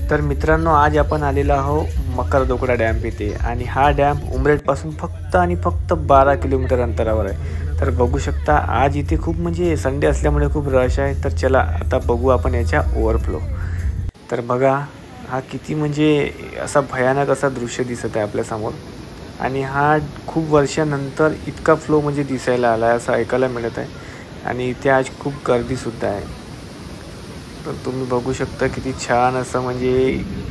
तर मित्रांनो, आज आपण आलेलो आहोत मकरदोकडा डॅम येथे आणि हा डॅम उमरेडपासून फक्त आणि फक्त 12 किलोमीटर अंतरावर आहे। तर बघू शकता आज इथे खूप म्हणजे संडे असल्यामुळे खूप रश आहे। तर चला आता बघू आपण याच्या ओव्हरफ्लो। तर बघा हा किती म्हणजे असा भयानक असा दृश्य दिसत आहे आपल्या समोर आणि हा खूप वर्षानंतर इतका फ्लो म्हणजे दिसायला आला आहे असं ऐकायला मिळत आहे आणि इथे आज खूप गर्दी सुद्धा आहे। तर तुम्ही बघू शकता किती छान असं म्हणजे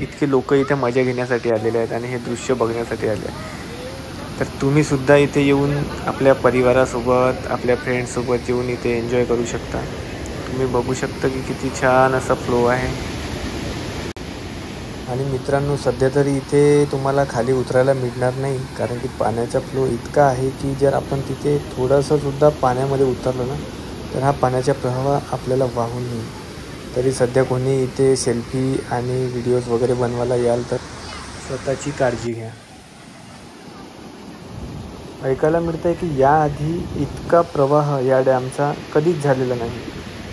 इतके लोक इथे मजा घेण्यासाठी आलेले आहेत आणि हे दृश्य बघण्यासाठी आले आहेत। तर तुम्ही सुद्धा इथे येऊन आपल्या परिवारासोबत आपल्या फ्रेंड्ससोबत येऊन इथे एन्जॉय करू शकता। तुम्ही बघू शकता की किती छान असा फ्लो आहे। आणि मित्रांनो, सध्या तरी इथे तुम्हाला खाली उतरायला मिळणार नाही कारण की पाण्याचा फ्लो इतका आहे की जर आपण तिथे थोडंसं सुद्धा पाण्यामध्ये उतरलो ना तर हा पाण्याचा प्रवाह आपल्याला वाहून नेईल। तरी सध्या कोणी इथे सेल्फी आणि व्हिडिओज वगैरे बनवायला याल तर स्वतःची काळजी घ्या। ऐकायला मिळतं आहे की याआधी इतका प्रवाह या डॅमचा कधीच झालेला नाही,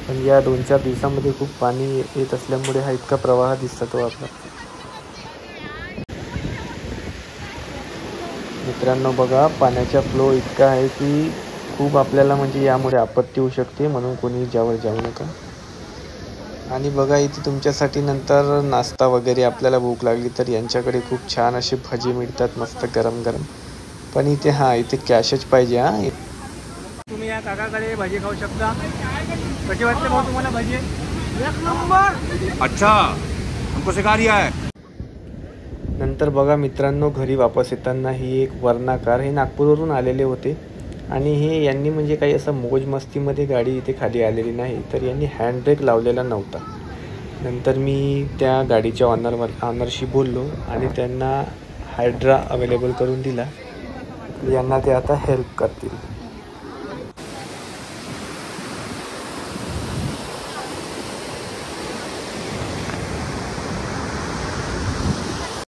पण या 2-4 दिवसांमध्ये खूप पाणी येत असल्यामुळे हा इतका प्रवाह दिसतो आपला। मित्रांनो बघा, पाण्याचा फ्लो इतका आहे की खूप आपल्याला म्हणजे यामुळे आपत्ती होऊ शकते, म्हणून कोणी यावर जाऊ नका। आणि बघा इथे तुमच्यासाठी नंतर नाश्ता वगैरे आपल्याला भूक लागली तर यांच्याकडे खूप छान असे भजी मिळतात मस्त गरम गरम। पण इथे कॅशच पाहिजे हा। तुम्ही या काकाकडे भजी खाऊ शकता। कशी वाटते भाऊ तुम्हाला भजी? एक नंबर। अच्छा, हमको सिखा रिया है। नंतर बघा मित्रांनो, घरी वापस येताना ही एक वर्ना कार हे नागपूरवरून आलेले होते आणि हे यांनी म्हणजे काही असं मोजमस्तीमध्ये गाडी इथे खाली आलेली नाही, तर यांनी हँडब्रेक लावलेला नव्हता। नंतर मी त्या गाडीच्या ऑनरशी बोललो आणि त्यांना हायड्रा अवेलेबल करून दिला, यांना ते आता हेल्प करतील।